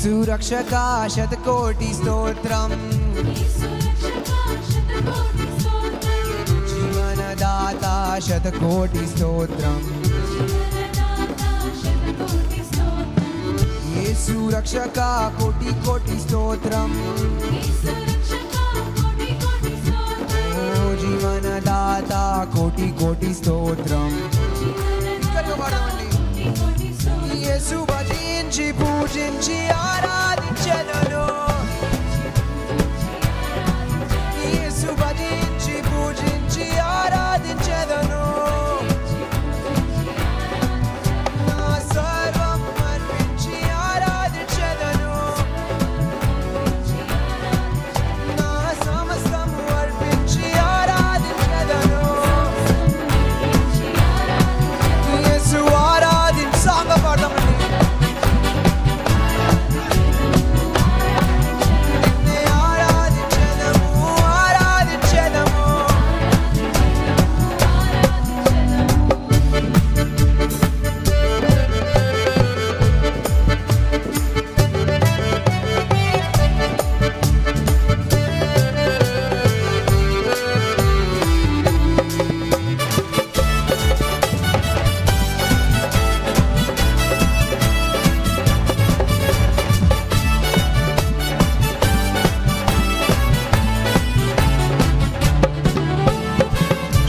యేసు రక్షక శతకోటి స్తోత్రం, జీవనదాత శతకోటి స్తోత్రం, యేసు రక్షక కోటి కోటి స్తోత్రం, ఓ జీవనదాత కోటి కోటి స్తోత్రం. యేసు భజించి పూజించి ఆరాధించెదను, యేసు భజించి పూజించి ఆరాధించెదను, నా సర్వం అర్పించి ఆరాధించెదను, నా సమస్తము అర్పించి ఆరాధించెదను. యేసు ఆరాధించి సాంగపాడమండి.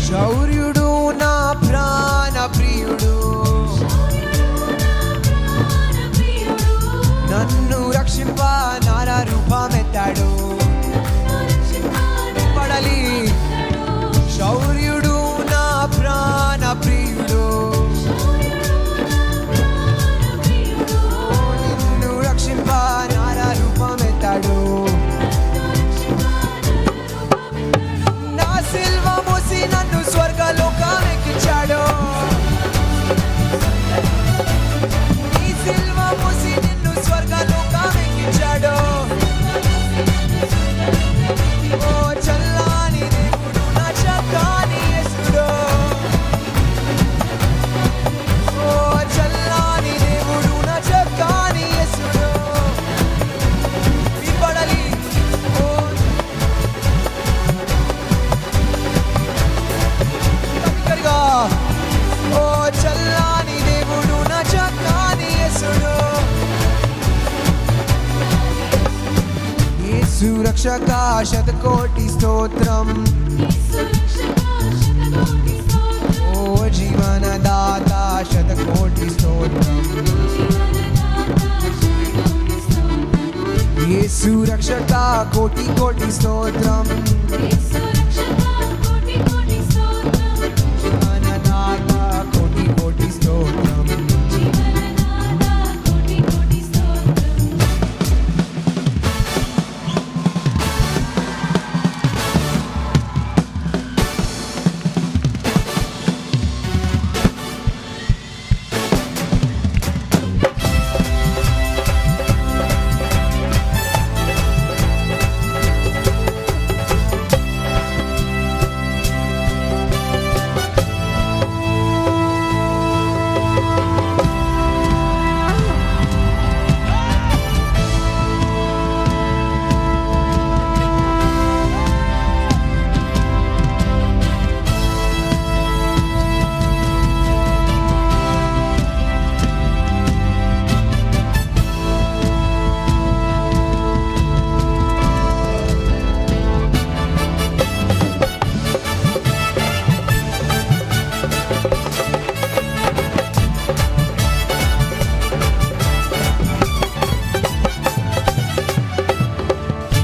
శౌర్యుడు నా ప్రాణ ప్రియుడు, నన్ను రక్షింప నార రూపమెత్తాడు. పడలి శౌర్యుడు నా ప్రాణ ప్రియుడు, నిన్ను రక్షింప నార రూపమెత్తాడు. నా సిల్వ మోసి నన్ను స్వర్గలోకమెక్కించాడు, నీ సిల్వ మోసి నిన్ను స్వర్గలోకమెక్కించాడు. ఓ చల్లాని దేవుడు నా చక్కని యేసుడు, ఓ చల్లాని దేవుడు నా చక్కని యేసుడు. వినబడాలి ఓ దగ్గరగా, ఓ చల్లాని దేవుడు నా చక్కని యేసుడు. యేసు రక్షక శతకోటి స్తోత్రం, ఓ జీవనదాత శతకోటి స్తోత్రం, యేసు రక్షక కోటి కోటి స్తోత్రం, జీవనదాత కోటి కోటి స్తోత్రం.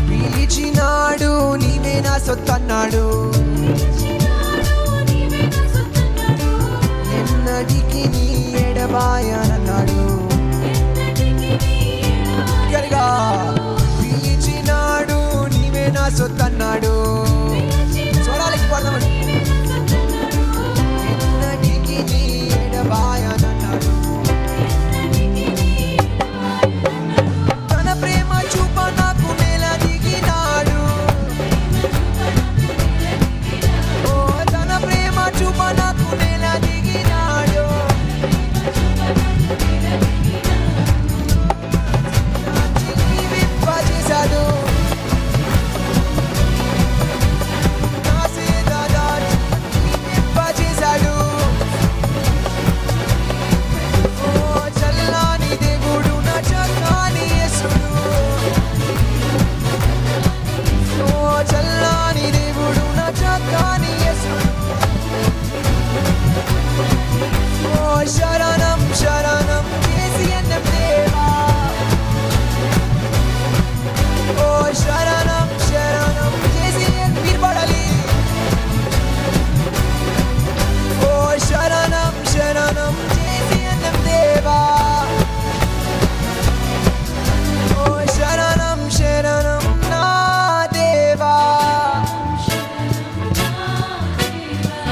పిలిచినాడు నీవే నా సొత్తన్నాడు, ఎన్నటికి నీ ఎడబాయనన్నాడు. గరిగా పిలిచినాడు నీవే నా సొత్తన్నాడు, చూడాలికి పడదామని. ఎన్నటికి నీ ఎడబాయనన్నాడు, తన ప్రేమ చూప నాకు మేల దిగినాడు,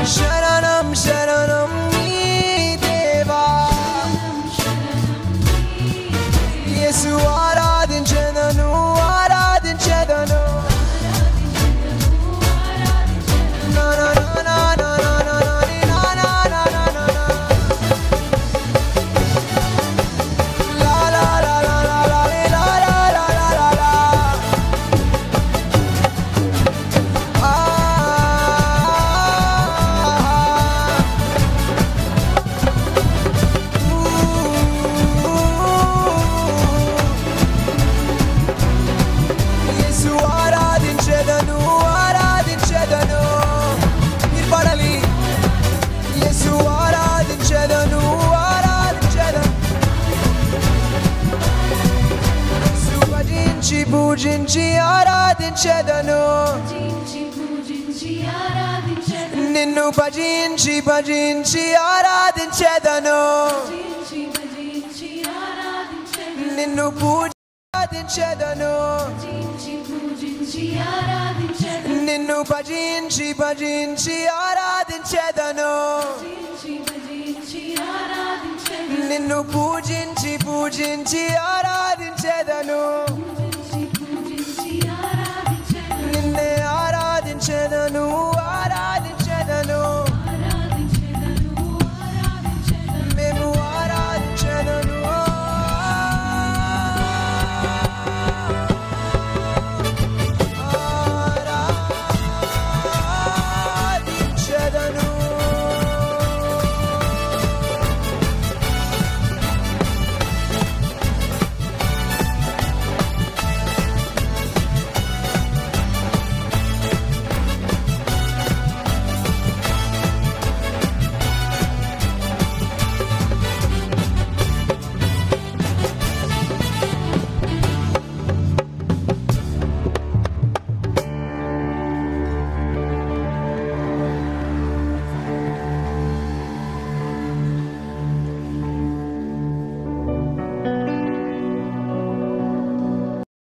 శరణం శరణం నీ దేవా యేసు ఆరాధించెదను ఆరాధించెదను నా నా నా నా నా నా నా నా నా నా నా లా లా లా లా లా లా లా లా లా లా యేసు ఆరాధించెదను ఆరాధించెదను మీరు పాడాలి యేసు ఆరాధించెదను ఆరాధించెదను యేసు భజించి పూజించి ఆరాధించెదను నిన్ను భజించి భజించి ఆరాధించెదను నిన్ను పూజించెదను నిన్ను భజించి భజించి ఆరాధించెదను నిన్ను పూజించి పూజించి ఆరాధించెదను